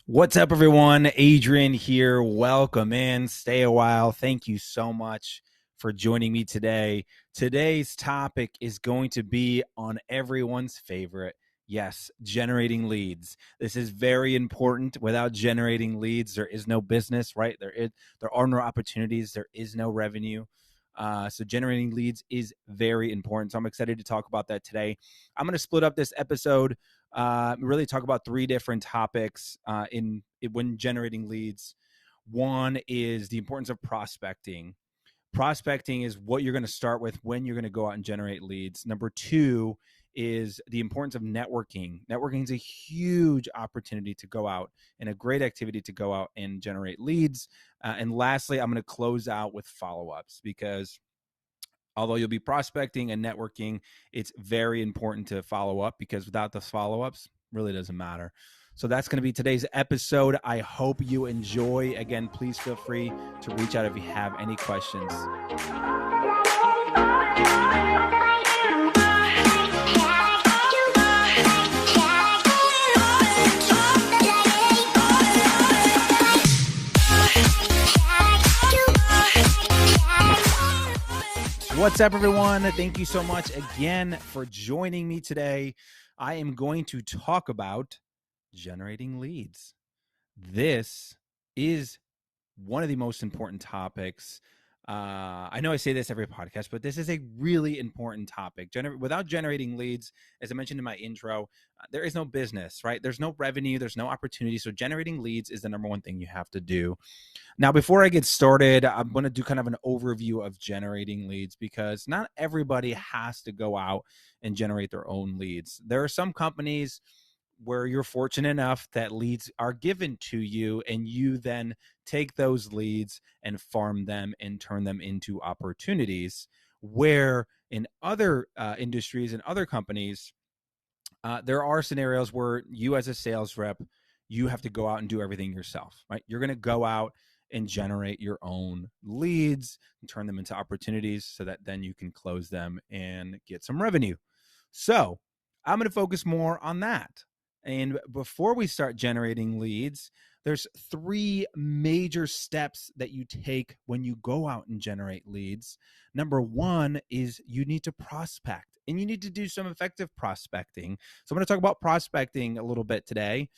What's up, everyone? Adrian here. Welcome in. Stay a while. Thank you so much for joining me today. Today's topic is going to be on everyone's favorite. Yes, generating leads. This is very important. Without generating leads, there is no business, right? There are no opportunities. There is no revenue. So generating leads is very important. So I'm excited to talk about that today. I'm going to split up this episode, really talk about three different topics when generating leads. One is the importance of prospecting. Prospecting is what you're going to start with when you're going to go out and generate leads. Number two is the importance of networking. Networking is a huge opportunity to go out and a great activity to go out and generate leads. And lastly, I'm going to close out with follow-ups because although you'll be prospecting and networking, it's very important to follow up because without the follow-ups, really doesn't matter. So that's going to be today's episode. I hope you enjoy. Again, please feel free to reach out if you have any questions. What's up, everyone? Thank you so much again for joining me today. I am going to talk about generating leads. This is one of the most important topics. I know I say this every podcast, but this is a really important topic. Without generating leads, as I mentioned in my intro, there is no business, right? There's no revenue, there's no opportunity. So generating leads is the number one thing you have to do. Now, before I get started, I'm going to do kind of an overview of generating leads because not everybody has to go out and generate their own leads. There are some companies where you're fortunate enough that leads are given to you and you then take those leads and farm them and turn them into opportunities, where in other industries and other companies, there are scenarios where you as a sales rep, you have to go out and do everything yourself, right? You're going to go out and generate your own leads and turn them into opportunities so that then you can close them and get some revenue. So I'm going to focus more on that. And before we start generating leads, there's three major steps that you take when you go out and generate leads. Number one is you need to prospect, and you need to do some effective prospecting. So I'm going to talk about prospecting a little bit today.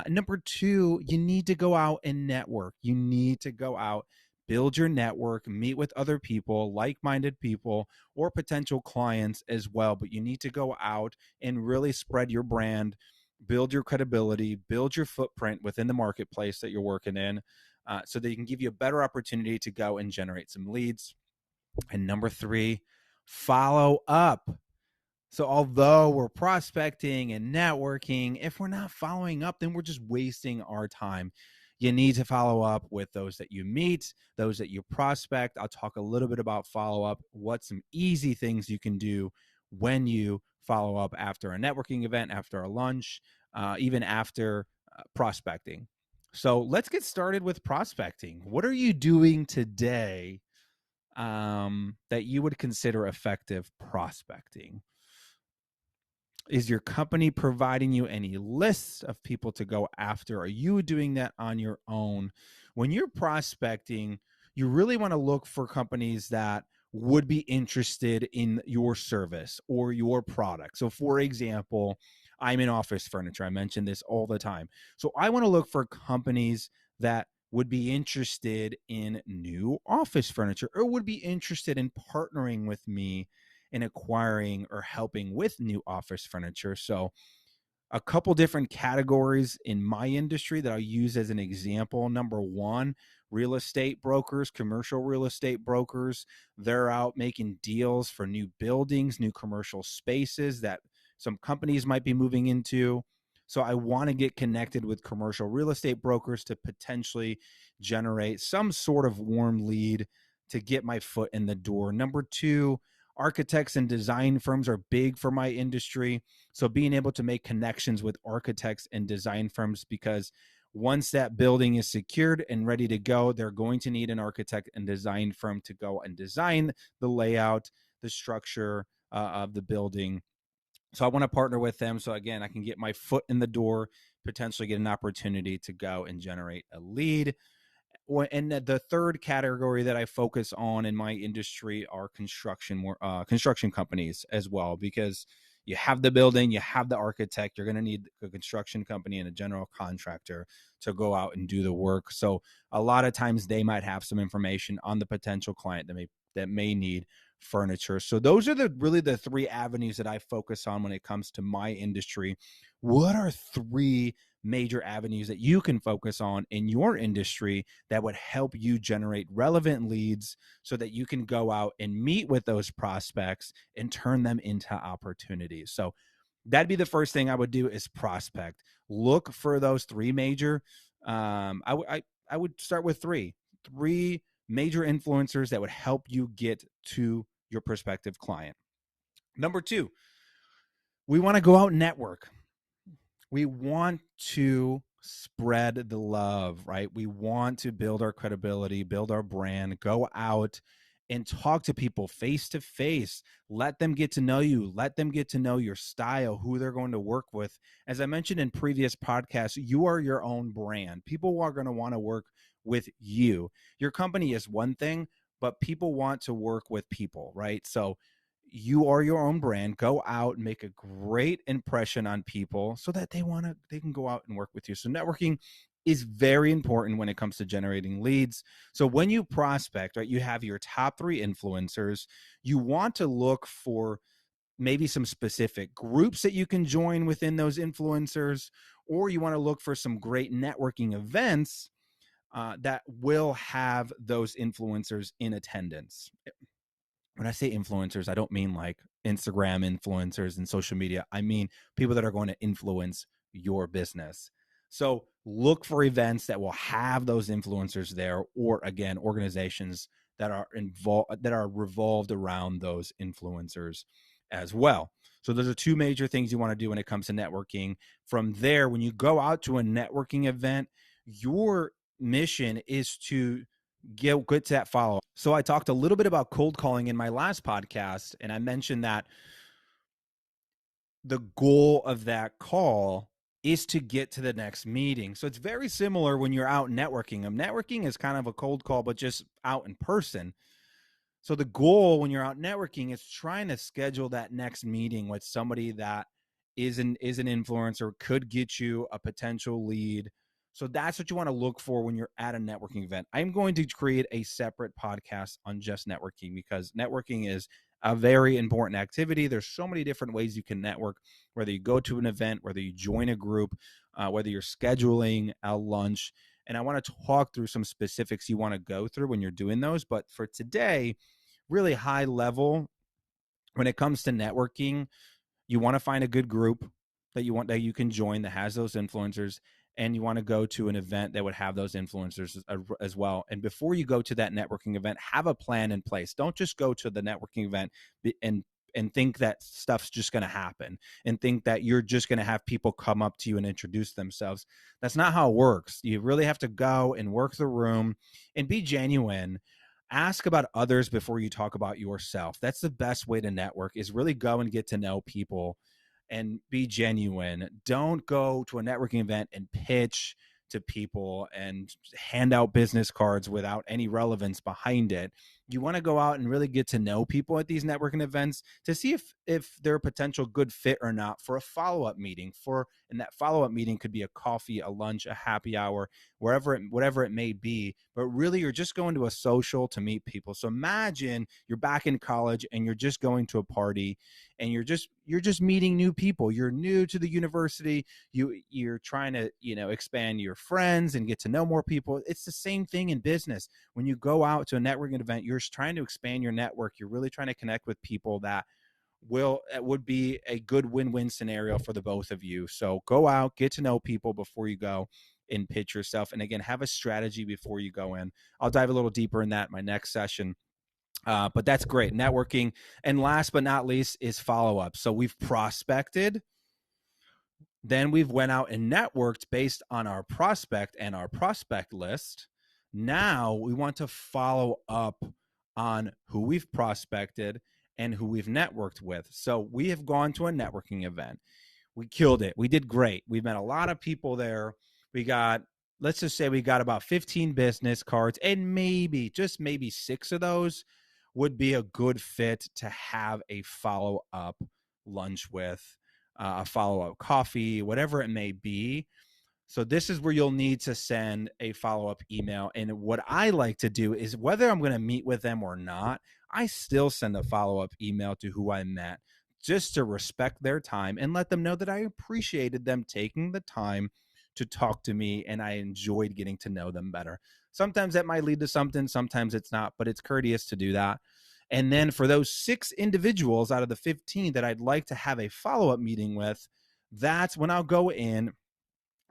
Number two, you need to go out and network. You need to go out, build your network, meet with other people, like-minded people, or potential clients as well. But you need to go out and really spread your brand, build your credibility, build your footprint within the marketplace that you're working in, so that you can give you a better opportunity to go and generate some leads. And number three, follow up. So although we're prospecting and networking, if we're not following up, then we're just wasting our time. You need to follow up with those that you meet, those that you prospect. I'll talk a little bit about follow up, what some easy things you can do when you follow up after a networking event, after a lunch, even after prospecting. So let's get started with prospecting. What are you doing today that you would consider effective prospecting? Is your company providing you any lists of people to go after? Are you doing that on your own? When you're prospecting, you really want to look for companies that would be interested in your service or your product. So for example, I'm in office furniture. I mention this all the time. So I want to look for companies that would be interested in new office furniture or would be interested in partnering with me in acquiring or helping with new office furniture. So a couple different categories in my industry that I'll use as an example. Number one, real estate brokers, commercial real estate brokers. They're out making deals for new buildings, new commercial spaces that some companies might be moving into. So I want to get connected with commercial real estate brokers to potentially generate some sort of warm lead to get my foot in the door. Number two, architects and design firms are big for my industry. So being able to make connections with architects and design firms, because once that building is secured and ready to go, they're going to need an architect and design firm to go and design the layout, the structure of the building. So I want to partner with them. So again, I can get my foot in the door, potentially get an opportunity to go and generate a lead. And the third category that I focus on in my industry are construction companies as well, because you have the building, you have the architect, you're going to need a construction company and a general contractor to go out and do the work. So a lot of times they might have some information on the potential client that may need furniture. So those are really the three avenues that I focus on when it comes to my industry. What are three major avenues that you can focus on in your industry that would help you generate relevant leads so that you can go out and meet with those prospects and turn them into opportunities? So that'd be the first thing I would do, is prospect. Look for those three major. I would start with three major influencers that would help you get to your prospective client. Number two, we want to go out and network. We want to spread the love, right? We want to build our credibility, build our brand, go out and talk to people face to face. Let them get to know you. Let them get to know your style, who they're going to work with. As I mentioned in previous podcasts, you are your own brand. People are going to want to work with you. Your company is one thing, but people want to work with people, right? So you are your own brand. Go out and make a great impression on people so that they can go out and work with you. So networking is very important when it comes to generating leads. So when you prospect, right, you have your top three influencers. You want to look for maybe some specific groups that you can join within those influencers, or you want to look for some great networking events that will have those influencers in attendance. When I say influencers, I don't mean like Instagram influencers and social media. I mean people that are going to influence your business. So look for events that will have those influencers there, or again, organizations that are involved, that are revolved around those influencers as well. So those are two major things you want to do when it comes to networking. From there, when you go out to a networking event, your mission is to get to that follow. So I talked a little bit about cold calling in my last podcast, and I mentioned that the goal of that call is to get to the next meeting. So it's very similar when you're out networking. Networking is kind of a cold call, but just out in person. So the goal when you're out networking is trying to schedule that next meeting with somebody that is an influencer, could get you a potential lead. So that's what you want to look for when you're at a networking event. I'm going to create a separate podcast on just networking, because networking is a very important activity. There's so many different ways you can network, whether you go to an event, whether you join a group, whether you're scheduling a lunch. And I want to talk through some specifics you want to go through when you're doing those. But for today, really high level, when it comes to networking, you want to find a good group that you can join that has those influencers, and you want to go to an event that would have those influencers as well. And before you go to that networking event, have a plan in place. Don't just go to the networking event and think that stuff's just going to happen, and think that you're just going to have people come up to you and introduce themselves. That's not how it works. You really have to go and work the room and be genuine. Ask about others before you talk about yourself. That's the best way to network, is really go and get to know people and be genuine. Don't go to a networking event and pitch to people and hand out business cards without any relevance behind it. You want to go out and really get to know people at these networking events to see if they're a potential good fit or not for a follow-up meeting. And that follow-up meeting could be a coffee, a lunch, a happy hour, whatever it may be. But really, you're just going to a social to meet people. So imagine you're back in college and you're just going to a party, and you're just meeting new people. You're new to the university. You're trying to expand your friends and get to know more people. It's the same thing in business. When you go out to a networking event, you're trying to expand your network. You're really trying to connect with people that would be a good win-win scenario for the both of you. So go out, get to know people before you go and pitch yourself. And again, have a strategy before you go in. I'll dive a little deeper in that in my next session. But that's great. Networking. And last but not least is follow-up. So we've prospected. Then we've went out and networked based on our prospect and our prospect list. Now we want to follow up on who we've prospected and who we've networked with. So we have gone to a networking event. we killed it. We did great. We met a lot of people there. We got, let's just say we got about 15 business cards, and maybe, just maybe 6 of those would be a good fit to have a follow-up lunch with, a follow-up coffee, whatever it may be. So this is where you'll need to send a follow-up email. And what I like to do is, whether I'm going to meet with them or not, I still send a follow-up email to who I met, just to respect their time and let them know that I appreciated them taking the time to talk to me and I enjoyed getting to know them better. Sometimes that might lead to something, sometimes it's not, but it's courteous to do that. And then for those 6 individuals out of the 15 that I'd like to have a follow-up meeting with, that's when I'll go in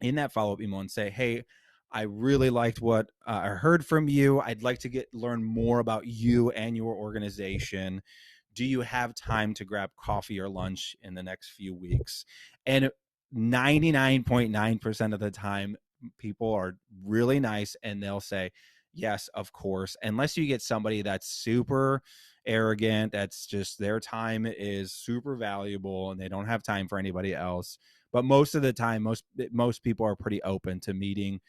that follow-up email and say, hey, I really liked what I heard from you. I'd like to learn more about you and your organization. Do you have time to grab coffee or lunch in the next few weeks? And 99.9% of the time, people are really nice and they'll say, yes, of course. Unless you get somebody that's super arrogant, that's just, their time is super valuable and they don't have time for anybody else. But most of the time, most people are pretty open to meeting,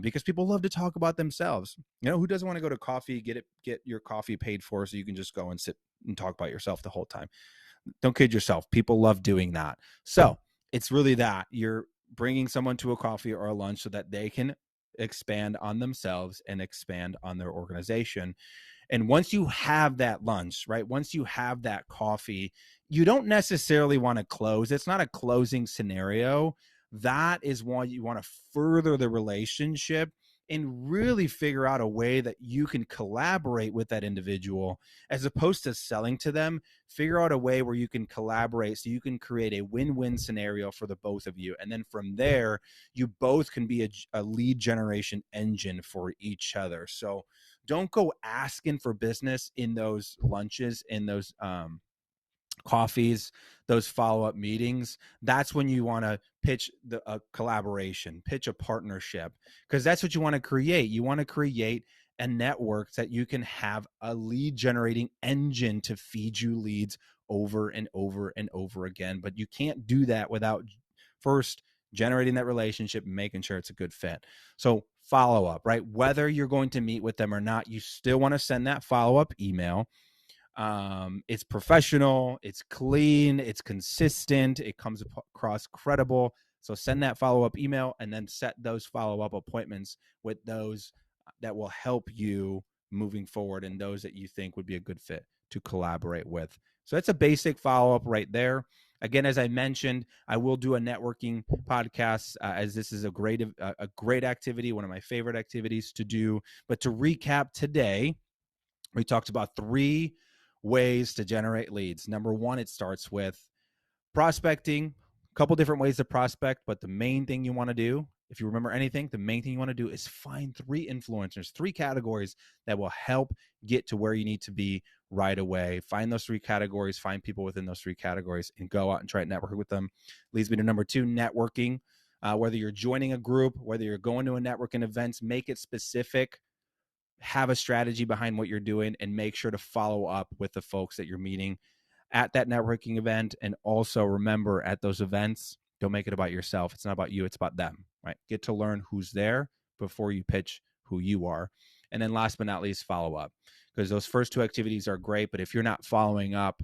because people love to talk about themselves. You know, who doesn't want to go to coffee, get your coffee paid for so you can just go and sit and talk about yourself the whole time? Don't kid yourself. People love doing that. So it's really that you're bringing someone to a coffee or a lunch so that they can expand on themselves and expand on their organization. And once you have that lunch, right? Once you have that coffee, you don't necessarily want to close. It's not a closing scenario. That is why you want to further the relationship and really figure out a way that you can collaborate with that individual, as opposed to selling to them. Figure out a way where you can collaborate so you can create a win-win scenario for the both of you. And then from there, you both can be a lead generation engine for each other. So don't go asking for business in those lunches, in those coffees, those follow-up meetings. That's when you want to pitch a collaboration, pitch a partnership, because that's what you want to create. You want to create a network that you can have a lead generating engine to feed you leads over and over and over again. But you can't do that without first generating that relationship and making sure it's a good fit. So follow up, right? Whether you're going to meet with them or not, you still want to send that follow-up email. It's professional, it's clean, it's consistent, it comes across credible. So send that follow-up email and then set those follow-up appointments with those that will help you moving forward and those that you think would be a good fit to collaborate with. So that's a basic follow-up right there. Again, as I mentioned, I will do a networking podcast, as this is a great activity, one of my favorite activities to do. But to recap today, we talked about 3 ways to generate leads. Number 1, it starts with prospecting. A couple different ways to prospect, but the main thing you want to do, if you remember anything, the main thing you want to do is find 3 influencers, 3 categories that will help get to where you need to be right away. Find those 3 categories, find people within those 3 categories, and go out and try to network with them. Leads me to number 2, networking. Whether you're joining a group, whether you're going to a networking events, make it specific. Have a strategy behind what you're doing and make sure to follow up with the folks that you're meeting at that networking event. And also remember, at those events, don't make it about yourself. It's not about you, it's about them, right? Get to learn who's there before you pitch who you are. And then last but not least, follow up, because those first 2 activities are great, but if you're not following up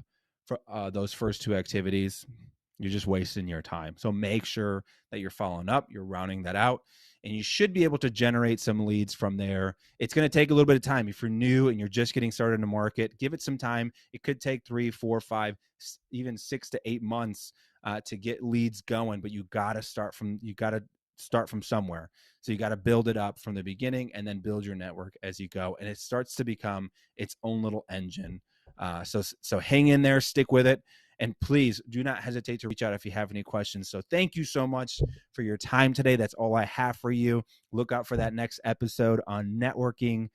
for those first 2 activities, you're just wasting your time. So make sure that you're following up, you're rounding that out, and you should be able to generate some leads from there. It's going to take a little bit of time. If you're new and you're just getting started in the market, give it some time. It could take 3, 4, 5, even 6 to 8 months to get leads going, but you got to start from somewhere. So you got to build it up from the beginning and then build your network as you go. And it starts to become its own little engine. So hang in there, stick with it. And please do not hesitate to reach out if you have any questions. So thank you so much for your time today. That's all I have for you. Look out for that next episode on networking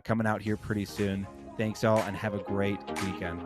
coming out here pretty soon. Thanks all and have a great weekend.